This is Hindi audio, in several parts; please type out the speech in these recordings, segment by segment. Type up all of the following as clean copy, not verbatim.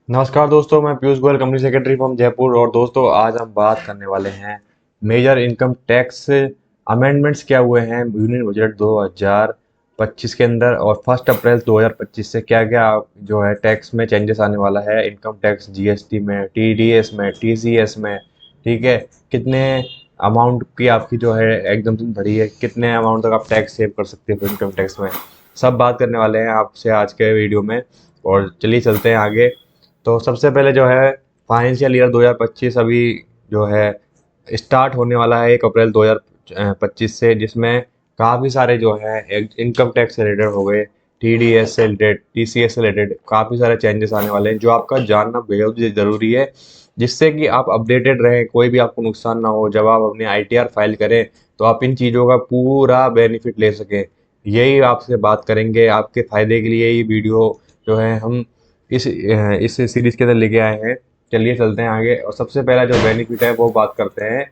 नमस्कार दोस्तों, मैं Piyush Goyal, company secretary from Jaipur. और दोस्तों, आज हम बात करने वाले हैं मेजर इनकम टैक्स अमेंडमेंट्स क्या हुए हैं यूनियन बजट 2025 के अंदर, और 1 अप्रैल 2025 से क्या क्या जो है टैक्स में चेंजेस आने वाला है। इनकम टैक्स, जीएसटी में, टीडीएस में, टीसीएस में, ठीक है। कितने अमाउंट की आपकी जो है एग्जम्पशन भरी है, कितने अमाउंट तक आप टैक्स सेव कर सकते हो इनकम टैक्स में, सब बात करने वाले हैं आपसे आज के वीडियो में। और चलिए चलते हैं आगे। तो सबसे पहले जो है फाइनेंशियल ईयर 2025 अभी जो है स्टार्ट होने वाला है 1 अप्रैल 2025 से, जिसमें काफ़ी सारे जो है इनकम टैक्स से रिलेटेड हो गए, टीडीएस से रिलेटेड, टीसीएस से रिलेटेड काफ़ी सारे चेंजेस आने वाले हैं जो आपका जानना बेहद ही ज़रूरी है, जिससे कि आप अपडेटेड रहें, कोई भी आपको नुकसान ना हो। जब आप अपने आईटीआर फाइल करें तो आप इन चीज़ों का पूरा बेनिफिट ले सकें। यही आपसे बात करेंगे, आपके फ़ायदे के लिए ये वीडियो जो है हम इस सीरीज के अंदर लेके आए हैं। चलिए चलते हैं आगे। और सबसे पहला जो बेनिफिट है वो बात करते हैं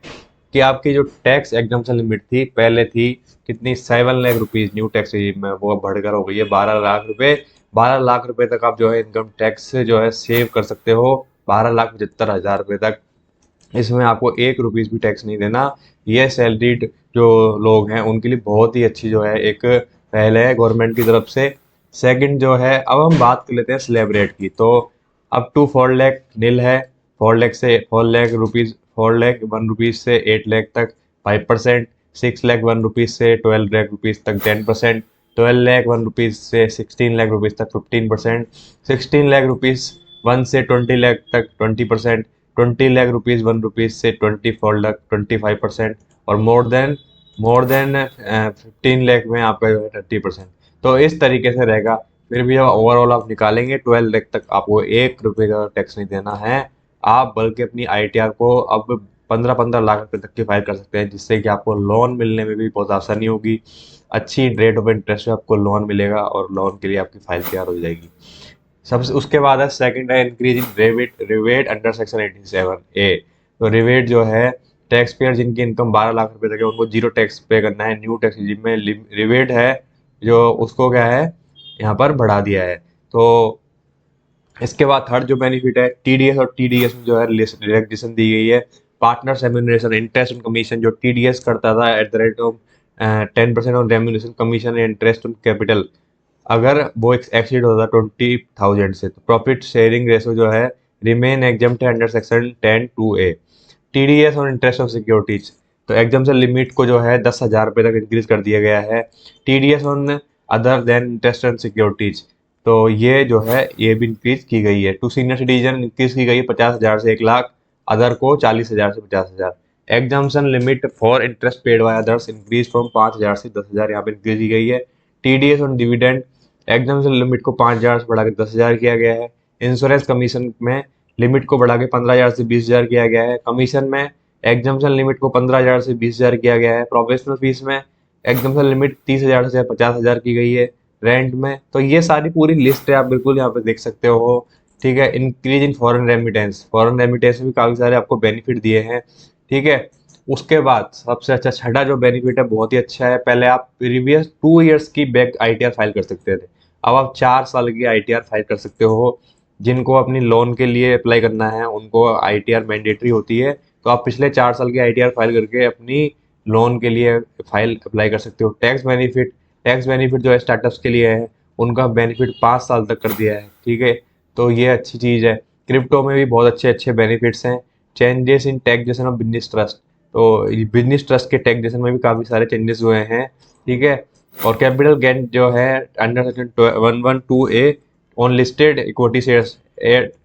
कि आपकी जो टैक्स एग्जम्पशन लिमिट थी, पहले थी कितनी, 7 lakh rupees. New tax regime में वो बढ़कर हो गई है 12 लाख रुपए। 12 लाख रुपए तक आप जो है इनकम टैक्स जो है सेव कर सकते हो, 12,75,000 रुपये तक। इसमें आपको 1 रुपीज़ भी टैक्स नहीं देना। ये सैलरीड जो लोग हैं उनके लिए बहुत ही अच्छी जो है एक पहल है गवर्नमेंट की तरफ से। सेकंड जो है, अब हम बात कर लेते हैं स्लैब रेट की। तो अप टू 4 लाख नील है। 4 लाख 1 रुपीज़ से 8 लाख तक 5%। 6 लाख 1 रुपीज़ से 12 लाख रुपीज़ तक 10%। 12 लाख 1 रुपीज़ से 16 लाख रुपीज़ तक 15%। 16 लाख रुपीज़ 1 से 20 लाख तक 20%। 20 लाख रुपीज़ 1 रुपीज़ से 24 लाख 25%। और मोर देन 15 लाख में आपका जो है 30%। तो इस तरीके से रहेगा। फिर भी जब ओवरऑल आप निकालेंगे 12 लाख तक आपको 1 रुपये का टैक्स नहीं देना है। आप बल्कि अपनी आईटीआर को अब 15-15 लाख रुपए तक की फाइल कर सकते हैं, जिससे कि आपको लोन मिलने में भी बहुत आसानी होगी। अच्छी रेट ऑफ इंटरेस्ट पे आपको लोन मिलेगा और लोन के लिए आपकी फाइल तैयार हो जाएगी। सबसे उसके बाद है सेकंड है increase in rivet under section 87A। तो रिवेट जो है टैक्स पेयर जिनकी इनकम 12 लाख रुपए तक है उनको जीरो टैक्स पे करना है। न्यू टैक्स रिजिम में रिवेट है जो उसको क्या है यहाँ पर बढ़ा दिया है। तो इसके बाद थर्ड जो बेनिफिट है टीडीएस, और टीडीएस में जो है रिलैक्सेशन दी गई है। Partners remuneration, interest on commission जो टीडीएस करता था at the rate of 10% on remuneration commission and interest on capital, अगर वो एक्सीड होता 20,000 से, तो प्रॉफिट शेयरिंग रेशो जो है रिमेन एग्जम्प्ट है अंडर सेक्शन 10(2)A। टीडीएस और इंटरेस्ट ऑन सिक्योरिटीज, तो एग्जाम्पशन लिमिट को जो है 10,000 रुपये तक इंक्रीज कर दिया गया है। TDS on other than interest on securities, तो ये जो है ये भी इंक्रीज की गई है। टू सीनियर सिटीजन इंक्रीज की गई है 50,000 से 1 लाख, अदर को 40,000 से 50,000। Exemption limit for interest paid by others increase from 5,000 से 10,000 यहाँ पे इंक्रीज की गई है। TDS on dividend exemption limit को 5,000 से बढ़ा के 10,000 किया गया है। इंश्योरेंस कमीशन में लिमिट को बढ़ा के 15,000 से 20,000 किया गया है। कमीशन में एग्जाम्पशन लिमिट को 15,000 से 20,000 किया गया है। प्रोफेशनल फीस में एग्जाम्पशन लिमिट 30,000 से 50,000 की गई है। रेंट में तो ये सारी पूरी लिस्ट है, आप बिल्कुल यहाँ पे देख सकते हो। ठीक है। इंक्रीज इन फॉरेन रेमिटेंस में भी काफ़ी सारे आपको बेनिफिट दिए हैं। ठीक है। उसके बाद सबसे अच्छा छठा जो बेनिफिट है बहुत ही अच्छा है। पहले आप प्रीवियस 2 ईयर्स की बैक आईटीआर फाइल कर सकते थे, अब आप 4 साल की आईटीआर फाइल कर सकते हो। जिनको अपनी लोन के लिए अप्लाई करना है उनको आईटीआर मैंडेटरी होती है, तो आप पिछले 4 साल की आईटीआर फाइल करके अपनी लोन के लिए फाइल अप्लाई कर सकते हो। टैक्स बेनिफिट जो है स्टार्टअप्स के लिए है, उनका बेनिफिट 5 साल तक कर दिया है। ठीक है। तो ये अच्छी चीज़ है। क्रिप्टो में भी बहुत अच्छे अच्छे बेनिफिट्स हैं। Changes in taxation of business trust, तो बिजनेस ट्रस्ट के टैक्सेशन में भी काफ़ी सारे चेंजेस हुए हैं। ठीक है। और कैपिटल गेन जो है under section 112A on listed equity shares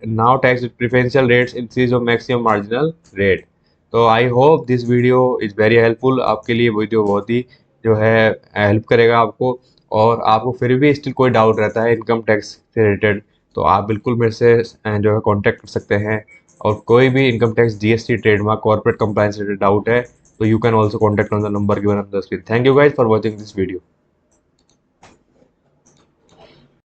now tax preferential rates increase of maximum marginal rate. तो I hope this video is very helpful. आपके लिए वीडियो बहुत ही जो है हेल्प करेगा आपको। और आपको फिर भी स्टिल कोई डाउट रहता है इनकम टैक्स से रिलेटेड, तो आप बिल्कुल मेरे से जो है कांटेक्ट कर सकते हैं। और कोई भी income tax, GST, trademark, corporate compliance related doubt है तो you can also contact on the number given on the screen. Thank you guys for watching this video.